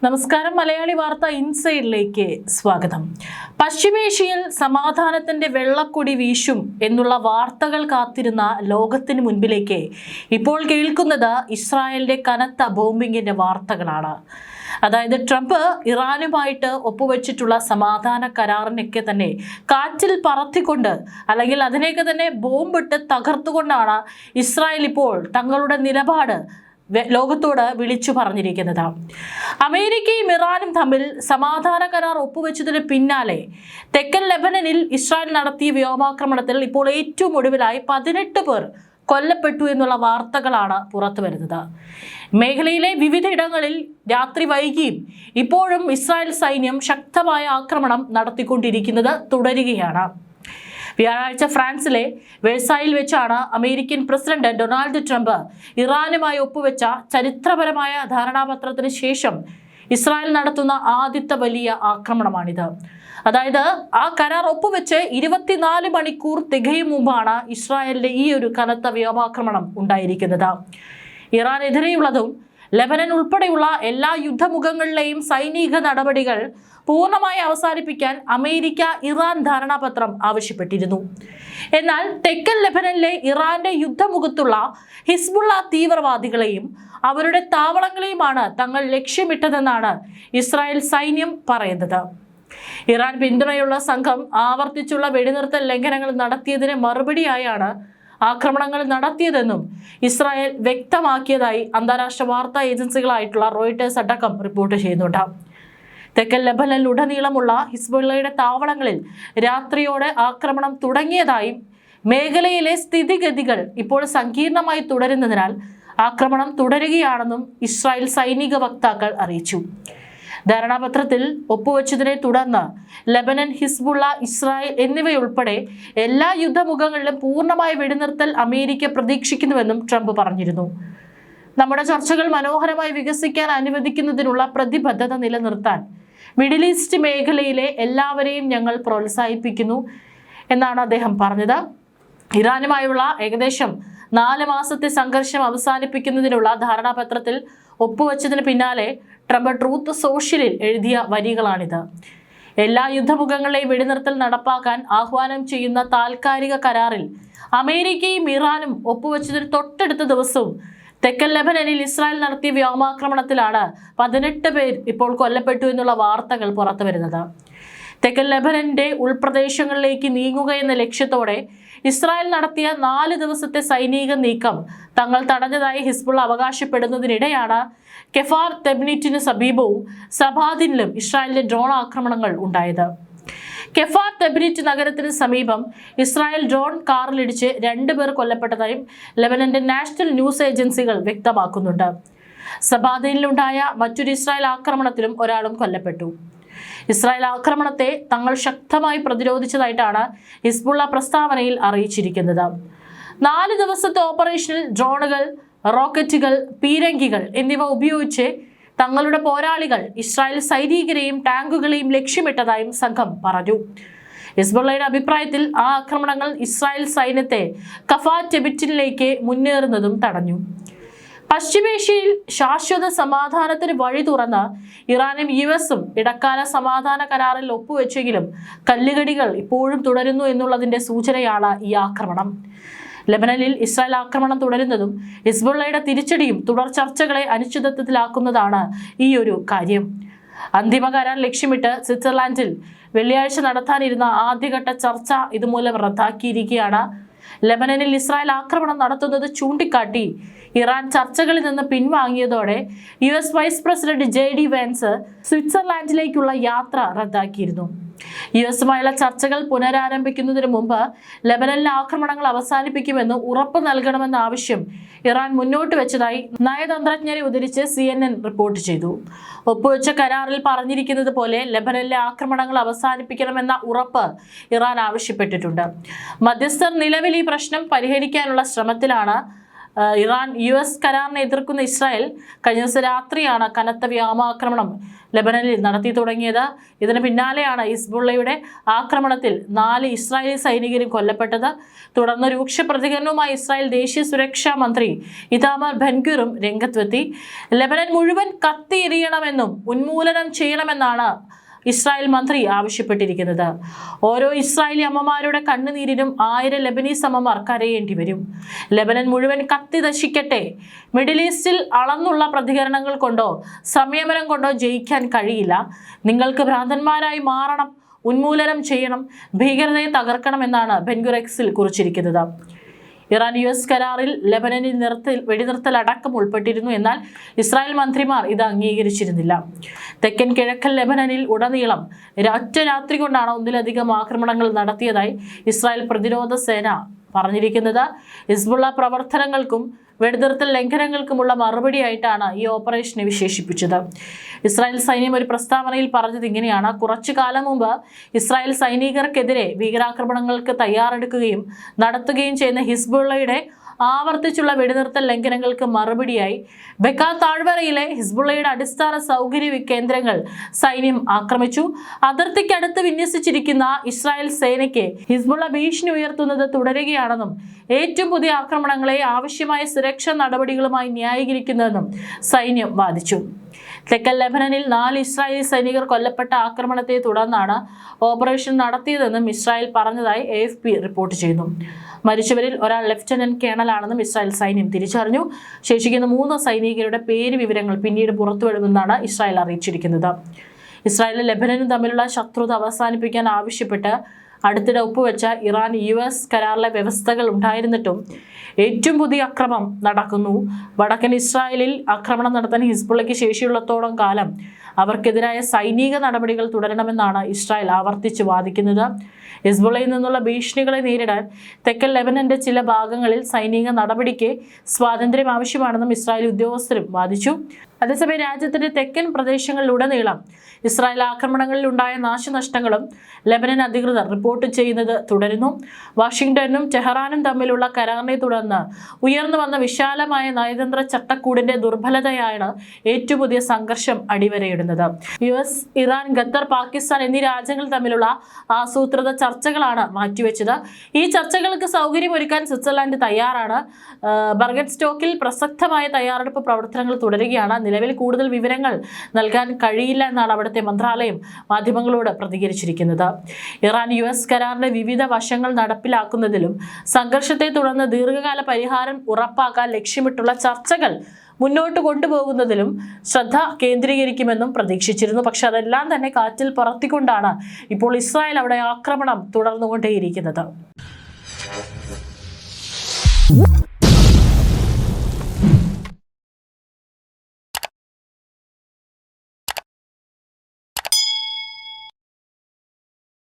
നമസ്കാരം. മലയാളി വാർത്ത ഇൻസൈഡിലേക്ക് സ്വാഗതം. പശ്ചിമേഷ്യയിൽ സമാധാനത്തിന്റെ വെള്ളക്കൊടി വീശും എന്നുള്ള വാർത്തകൾ കാത്തിരുന്ന ലോകത്തിന് മുൻപിലേക്ക് ഇപ്പോൾ കേൾക്കുന്നത് ഇസ്രായേലിന്റെ കനത്ത ബോംബിങ്ങിന്റെ വാർത്തകളാണ്. അതായത് ട്രംപ് ഇറാനുമായിട്ട് ഒപ്പുവെച്ചിട്ടുള്ള സമാധാന കരാറിനൊക്കെ തന്നെ കാറ്റിൽ പറത്തിക്കൊണ്ട് അല്ലെങ്കിൽ അതിനെയൊക്കെ തന്നെ ബോംബിട്ട് തകർത്തുകൊണ്ടാണ് ഇസ്രായേൽ ഇപ്പോൾ തങ്ങളുടെ നിലപാട് ലോകത്തോട് വിളിച്ചു പറഞ്ഞിരിക്കുന്നത്. അമേരിക്കയും ഇറാനും തമ്മിൽ സമാധാന കരാർ ഒപ്പുവെച്ചതിന് പിന്നാലെ തെക്കൻ ലെബനനിൽ ഇസ്രായേൽ നടത്തിയ വ്യോമാക്രമണത്തിൽ ഇപ്പോൾ ഏറ്റവും ഒടുവിലായി 18 പേർ കൊല്ലപ്പെട്ടു എന്നുള്ള വാർത്തകളാണ് പുറത്തു വരുന്നത്. മേഖലയിലെ വിവിധ ഇടങ്ങളിൽ രാത്രി വൈകിയും ഇപ്പോഴും ഇസ്രായേൽ സൈന്യം ശക്തമായ ആക്രമണം നടത്തിക്കൊണ്ടിരിക്കുന്നത് തുടരുകയാണ്. വ്യാഴാഴ്ച ഫ്രാൻസിലെ വെഴ്സായിൽ വെച്ചാണ് അമേരിക്കൻ പ്രസിഡന്റ് ഡൊണാൾഡ് ട്രംപ് ഇറാനുമായി ഒപ്പുവെച്ച ചരിത്രപരമായ ധാരണാപത്രത്തിന് ശേഷം ഇസ്രായേൽ നടത്തുന്ന ആദ്യത്തെ വലിയ ആക്രമണമാണിത്. അതായത് ആ കരാർ ഒപ്പുവെച്ച് 24 മണിക്കൂർ തികയും മുമ്പാണ് ഇസ്രായേലിന്റെ ഈ ഒരു കനത്ത വ്യോമാക്രമണം ഉണ്ടായിരിക്കുന്നത്. ഇറാനെതിരെയുള്ളതും ലെബനൻ ഉൾപ്പെടെയുള്ള എല്ലാ യുദ്ധമുഖങ്ങളിലെയും സൈനിക നടപടികൾ പൂർണ്ണമായി അവസാനിപ്പിക്കാൻ അമേരിക്ക ഇറാൻ ധാരണാപത്രം ആവശ്യപ്പെട്ടിരുന്നു. എന്നാൽ തെക്കൻ ലെബനനിലെ ഇറാന്റെ യുദ്ധമുഖത്തുള്ള ഹിസ്ബുള്ള തീവ്രവാദികളെയും അവരുടെ താവളങ്ങളെയുമാണ് തങ്ങൾ ലക്ഷ്യമിട്ടതെന്നാണ് ഇസ്രായേൽ സൈന്യം പറയുന്നത്. ഇറാൻ പിന്തുണയുള്ള സംഘം ആവർത്തിച്ചുള്ള വെടിനിർത്തൽ ലംഘനങ്ങൾ നടത്തിയതിന് മറുപടിയായാണ് ആക്രമണങ്ങൾ നടത്തിയതെന്നും ഇസ്രായേൽ വ്യക്തമാക്കിയതായി അന്താരാഷ്ട്ര വാർത്താ ഏജൻസികളായിട്ടുള്ള റോയിട്ടേഴ്സ് അടക്കം റിപ്പോർട്ട് ചെയ്യുന്നുണ്ട്. തെക്കൻ ലെബനനിലുടനീളമുള്ള ഹിസ്ബുള്ളയുടെ താവളങ്ങളിൽ രാത്രിയോടെ ആക്രമണം തുടങ്ങിയതായും മേഖലയിലെ സ്ഥിതിഗതികൾ ഇപ്പോൾ സങ്കീർണമായി തുടരുന്നതിനാൽ ആക്രമണം തുടരുകയാണെന്നും ഇസ്രായേൽ സൈനിക വക്താക്കൾ അറിയിച്ചു. ധാരണാപത്രത്തിൽ ഒപ്പുവെച്ചതിനെ തുടർന്ന് ലെബനൻ, ഹിസ്ബുള്ള, ഇസ്രായേൽ എന്നിവയുൾപ്പെടെ എല്ലാ യുദ്ധമുഖങ്ങളിലും പൂർണ്ണമായ വെടിനിർത്തൽ അമേരിക്ക പ്രതീക്ഷിക്കുന്നുവെന്നും ട്രംപ് പറഞ്ഞിരുന്നു. നമ്മുടെ ചർച്ചകൾ മനോഹരമായി വികസിക്കാൻ അനുവദിക്കുന്നതിനുള്ള പ്രതിബദ്ധത നിലനിർത്താൻ മിഡിൽ ഈസ്റ്റ് മേഖലയിലെ എല്ലാവരെയും ഞങ്ങൾ പ്രോത്സാഹിപ്പിക്കുന്നു എന്നാണ് അദ്ദേഹം പറഞ്ഞത്. ഇറാനുമായുള്ള ഏകദേശം 4 മാസത്തെ സംഘർഷം അവസാനിപ്പിക്കുന്നതിനുള്ള ധാരണാപത്രത്തിൽ ഒപ്പുവെച്ചതിന് പിന്നാലെ ട്രംപ് ട്രൂത്ത് സോഷ്യലിൽ എഴുതിയ വരികളാണിത്. എല്ലാ യുദ്ധമുഖങ്ങളെയും വെടിനിർത്തൽ നടപ്പാക്കാൻ ആഹ്വാനം ചെയ്യുന്ന താൽക്കാലിക കരാറിൽ അമേരിക്കയും ഇറാനും ഒപ്പുവെച്ചതിന് തൊട്ടടുത്ത ദിവസവും തെക്കൻ ലെബനനിൽ ഇസ്രായേൽ നടത്തിയ വ്യോമാക്രമണത്തിലാണ് 18 പേർ ഇപ്പോൾ കൊല്ലപ്പെട്ടു എന്നുള്ള വാർത്തകൾ പുറത്തു വരുന്നത്. തെക്കൻ ലെബനന്റെ ഉൾപ്രദേശങ്ങളിലേക്ക് നീങ്ങുക എന്ന ലക്ഷ്യത്തോടെ ഇസ്രായേൽ നടത്തിയ 4 ദിവസത്തെ സൈനിക നീക്കം തങ്ങൾ തടഞ്ഞതായി ഹിസ്ബുള്ള അവകാശപ്പെടുന്നതിനിടെയാണ് കെഫാർ തെബ്നിറ്റിന് സമീപവും സബാദിനിലും ഇസ്രായേലിന്റെ ഡ്രോൺ ആക്രമണങ്ങൾ ഉണ്ടായത്. കെഫാർ തെബ്നിറ്റ് നഗരത്തിന് സമീപം ഇസ്രായേൽ ഡ്രോൺ കാറിലിടിച്ച് 2 പേർ കൊല്ലപ്പെട്ടതായും ലെബനന്റെ നാഷണൽ ന്യൂസ് ഏജൻസികൾ വ്യക്തമാക്കുന്നുണ്ട്. സബാദിനിലുണ്ടായ മറ്റൊരു ഇസ്രായേൽ ആക്രമണത്തിലും ഒരാളും കൊല്ലപ്പെട്ടു. ഇസ്രായേൽ ആക്രമണത്തെ തങ്ങൾ ശക്തമായി പ്രതിരോധിച്ചതായിട്ടാണ് ഹിസ്ബുള്ള പ്രസ്താവനയിൽ അറിയിച്ചിരിക്കുന്നത്. 4 ദിവസത്തെ ഓപ്പറേഷനിൽ ഡ്രോണുകൾ, റോക്കറ്റുകൾ, പീരങ്കികൾ എന്നിവ ഉപയോഗിച്ച് തങ്ങളുടെ പോരാളികൾ ഇസ്രായേൽ സൈനികരെയും ടാങ്കുകളെയും ലക്ഷ്യമിട്ടതായും സംഘം പറഞ്ഞു. ഹിസ്ബുള്ളയുടെ അഭിപ്രായത്തിൽ ആ ആക്രമണങ്ങൾ ഇസ്രായേൽ സൈന്യത്തെ കഫാർ തെബ്നിറ്റിലേക്ക് മുന്നേറുന്നതും തടഞ്ഞു. പശ്ചിമേഷ്യയിൽ ശാശ്വത സമാധാനത്തിന് വഴി തുറന്ന് ഇറാനും US-ഉം ഇടക്കാല സമാധാന കരാറിൽ ഒപ്പുവെച്ചെങ്കിലും കല്ലുകടികൾ ഇപ്പോഴും തുടരുന്നു എന്നുള്ളതിന്റെ സൂചനയാണ് ഈ ആക്രമണം. ലെബനനിൽ ഇസ്രായേൽ ആക്രമണം തുടരുന്നതും ഹിസ്ബുള്ളയുടെ തിരിച്ചടിയും തുടർ ചർച്ചകളെ അനിശ്ചിതത്വത്തിലാക്കുന്നതാണ് ഈ ഒരു കാര്യം. അന്തിമ കരാർ ലക്ഷ്യമിട്ട് സ്വിറ്റ്സർലാൻഡിൽ വെള്ളിയാഴ്ച നടത്താനിരുന്ന ആദ്യഘട്ട ചർച്ച ഇതുമൂലം റദ്ദാക്കിയിരിക്കുകയാണ്. ലെബനനിൽ ഇസ്രായേൽ ആക്രമണം നടത്തുന്നത് ചൂണ്ടിക്കാട്ടി ഇറാൻ ചർച്ചകളിൽ നിന്ന് പിൻവാങ്ങിയതോടെ US vice president JD Vance സ്വിറ്റ്സർലാൻഡിലേക്കുള്ള യാത്ര റദ്ദാക്കിയിരുന്നു. US-ഉമായുള്ള ചർച്ചകൾ പുനരാരംഭിക്കുന്നതിന് മുമ്പ് ലെബനനിലെ ആക്രമണങ്ങൾ അവസാനിപ്പിക്കുമെന്ന് ഉറപ്പ് നൽകണമെന്ന ആവശ്യം ഇറാൻ മുന്നോട്ട് വെച്ചതായി നയതന്ത്രജ്ഞരെ ഉദ്ധരിച്ച് CNN റിപ്പോർട്ട് ചെയ്തു. ഒപ്പുവെച്ച കരാറിൽ പറഞ്ഞിരിക്കുന്നത് പോലെ ലെബനനിലെ ആക്രമണങ്ങൾ അവസാനിപ്പിക്കണമെന്ന ഉറപ്പ് ഇറാൻ ആവശ്യപ്പെട്ടിട്ടുണ്ട്. മധ്യസ്ഥർ നിലവിൽ ഈ പ്രശ്നം പരിഹരിക്കാനുള്ള ശ്രമത്തിലാണ്. ഇറാൻ US കരാറിനെ എതിർക്കുന്ന ഇസ്രായേൽ കഴിഞ്ഞ ദിവസം രാത്രിയാണ് കനത്ത വ്യോമാക്രമണം ലെബനനിൽ നടത്തി തുടങ്ങിയത്. ഇതിന് പിന്നാലെയാണ് ഹിസ്ബുള്ളയുടെ ആക്രമണത്തിൽ 4 ഇസ്രായേലി സൈനികരും കൊല്ലപ്പെട്ടത്. തുടർന്ന് രൂക്ഷ പ്രതികരണവുമായി ഇസ്രായേൽ ദേശീയ സുരക്ഷാ മന്ത്രി ഇതാമർ ബെൻഗുറും രംഗത്തെത്തി. ലെബനൻ മുഴുവൻ കത്തിയെരിയണമെന്നും ഉന്മൂലനം ചെയ്യണമെന്നാണ് ഇസ്രായേൽ മന്ത്രി ആവശ്യപ്പെട്ടിരിക്കുന്നത്. ഓരോ ഇസ്രായേലി അമ്മമാരുടെ കണ്ണുനീരിനും 1000 ലെബനീസ് അമ്മമാർ കരയേണ്ടി വരും. ലെബനൻ മുഴുവൻ കത്തി നശിക്കട്ടെ. മിഡിൽ ഈസ്റ്റിൽ അളന്നുള്ള പ്രതികരണങ്ങൾ കൊണ്ടോ സംയമനം കൊണ്ടോ ജയിക്കാൻ കഴിയില്ല. നിങ്ങൾക്ക് ഭ്രാന്തന്മാരായി മാറണം, ഉന്മൂലനം ചെയ്യണം, ഭീകരതയെ തകർക്കണമെന്നാണ് ബെൻഗുർ എക്സിൽ കുറിച്ചിരിക്കുന്നത്. ഇറാൻ US കരാറിൽ ലെബനനിൽ വെടിനിർത്തൽ അടക്കം ഉൾപ്പെട്ടിരുന്നു. എന്നാൽ ഇസ്രായേൽ മന്ത്രിമാർ ഇത് അംഗീകരിച്ചിരുന്നില്ല. തെക്കൻ കിഴക്കൻ ലെബനനിൽ ഉടനീളം ഒറ്റ രാത്രി കൊണ്ടാണ് 1-ലധികം ആക്രമണങ്ങൾ നടത്തിയതായി ഇസ്രായേൽ പ്രതിരോധ സേന പറഞ്ഞിരിക്കുന്നത്. ഹിസ്ബുള്ള പ്രവർത്തനങ്ങൾക്കും വെടിനിർത്തൽ ലംഘനങ്ങൾക്കുമുള്ള മറുപടിയായിട്ടാണ് ഈ ഓപ്പറേഷനെ വിശേഷിപ്പിച്ചത്. ഇസ്രായേൽ സൈന്യം ഒരു പ്രസ്താവനയിൽ പറഞ്ഞത് ഇങ്ങനെയാണ്: കുറച്ചു കാലം മുമ്പ് ഇസ്രായേൽ സൈനികർക്കെതിരെ ഭീകരാക്രമണങ്ങൾക്ക് തയ്യാറെടുക്കുകയും നടത്തുകയും ചെയ്യുന്ന ഹിസ്ബുള്ളയുടെ ആവർത്തിച്ചുള്ള വെടിനിർത്തൽ ലംഘനങ്ങൾക്ക് മറുപടിയായി ബെക്ക താഴ്വരയിലെ ഹിസ്ബുള്ളയുടെ അടിസ്ഥാന സൗകര്യ കേന്ദ്രങ്ങൾ സൈന്യം ആക്രമിച്ചു. അതിർത്തിക്കടുത്ത് വിന്യസിച്ചിരിക്കുന്ന ഇസ്രായേൽ സേനയ്ക്ക് ഹിസ്ബുള്ള ഭീഷണി ഉയർത്തുന്നത് തുടരുകയാണെന്നും ഏറ്റവും പുതിയ ആക്രമണങ്ങളെ ആവശ്യമായ സുരക്ഷാ നടപടികളുമായി ന്യായീകരിക്കുന്നതെന്നും സൈന്യം വാദിച്ചു. തെക്കൻ ലെബനനിൽ 4 ഇസ്രായേലി സൈനികർ കൊല്ലപ്പെട്ട ആക്രമണത്തെ തുടർന്നാണ് ഓപ്പറേഷൻ നടത്തിയതെന്നും ഇസ്രായേൽ പറഞ്ഞതായി AFP റിപ്പോർട്ട് ചെയ്യുന്നു. മരിച്ചവരിൽ ഒരാൾ ലഫ്റ്റനന്റ് കേണലാണെന്നും ഇസ്രായേൽ സൈന്യം തിരിച്ചറിഞ്ഞു. ശേഷിക്കുന്ന 3 സൈനികരുടെ പേര് വിവരങ്ങൾ പിന്നീട് പുറത്തുവിടുമെന്നാണ് ഇസ്രായേൽ അറിയിച്ചിരിക്കുന്നത്. ഇസ്രായേലും ലെബനനും തമ്മിലുള്ള ശത്രുത അവസാനിപ്പിക്കാൻ ആവശ്യപ്പെട്ട് അടുത്തിടെ ഒപ്പുവെച്ച ഇറാൻ US കരാറിലെ വ്യവസ്ഥകൾ ഉണ്ടായിരുന്നിട്ടും ഏറ്റവും പുതിയ അക്രമം നടക്കുന്നു. വടക്കൻ ഇസ്രായേലിൽ ആക്രമണം നടത്താൻ ഹിസ്ബുള്ളയ്ക്ക് ശേഷിയുള്ളത്തോളം കാലം അവർക്കെതിരായ സൈനിക നടപടികൾ തുടരണമെന്നാണ് ഇസ്രായേൽ ആവർത്തിച്ച് വാദിക്കുന്നത്. ഹിസ്ബുള്ളയിൽ നിന്നുള്ള ഭീഷണികളെ നേരിടാൻ തെക്കൻ ലെബനന്റെ ചില ഭാഗങ്ങളിൽ സൈനിക നടപടിക്ക് സ്വാതന്ത്ര്യം ആവശ്യമാണെന്നും ഇസ്രായേൽ ഉദ്യോഗസ്ഥരും വാദിച്ചു. അതേസമയം രാജ്യത്തിന്റെ തെക്കൻ പ്രദേശങ്ങളിലുടനീളം ഇസ്രായേൽ ആക്രമണങ്ങളിൽ ഉണ്ടായ നാശനഷ്ടങ്ങളും ലെബനൻ അധികൃതർ റിപ്പോർട്ട് ചെയ്യുന്നത് തുടരുന്നു. വാഷിംഗ്ടണും ടെഹ്റാനും തമ്മിലുള്ള കരാറിനെ തുടർന്ന് ഉയർന്നു വന്ന വിശാലമായ നയതന്ത്ര ചട്ടക്കൂടിന്റെ ദുർബലതയാണ് ഏറ്റവും പുതിയ സംഘർഷം അടിവരയിടുന്നത്. US, ഇറാൻ, ഖത്തർ, പാകിസ്ഥാൻ എന്നീ രാജ്യങ്ങൾ തമ്മിലുള്ള ആസൂത്രിത ചർച്ചകളാണ് മാറ്റിവെച്ചത്. ഈ ചർച്ചകൾക്ക് സൗകര്യമൊരുക്കാൻ സ്വിറ്റ്സർലാൻഡ് തയ്യാറാണ്. ബർഗൻസ്റ്റോക്കിൽ പ്രസക്തമായ തയ്യാറെടുപ്പ് പ്രവർത്തനങ്ങൾ തുടരുകയാണ്. നിലവിൽ കൂടുതൽ വിവരങ്ങൾ നൽകാൻ കഴിയില്ല എന്നാണ് അവിടുത്തെ മന്ത്രാലയം മാധ്യമങ്ങളോട് പ്രതികരിച്ചിരിക്കുന്നത്. ഇറാൻ US കരാറിന്റെ വിവിധ വശങ്ങൾ നടപ്പിലാക്കുന്നതിലും സംഘർഷത്തെ തുടർന്ന് ദീർഘകാല പരിഹാരം ഉറപ്പാക്കാൻ ലക്ഷ്യമിട്ടുള്ള ചർച്ചകൾ മുന്നോട്ട് കൊണ്ടുപോകുന്നതിലും ശ്രദ്ധ കേന്ദ്രീകരിക്കുമെന്നും പ്രതീക്ഷിച്ചിരുന്നു. പക്ഷെ അതെല്ലാം തന്നെ കാറ്റിൽ പറത്തിക്കൊണ്ടാണ് ഇപ്പോൾ ഇസ്രായേൽ അവിടെ ആക്രമണം തുടർന്നുകൊണ്ടേയിരിക്കുന്നത്.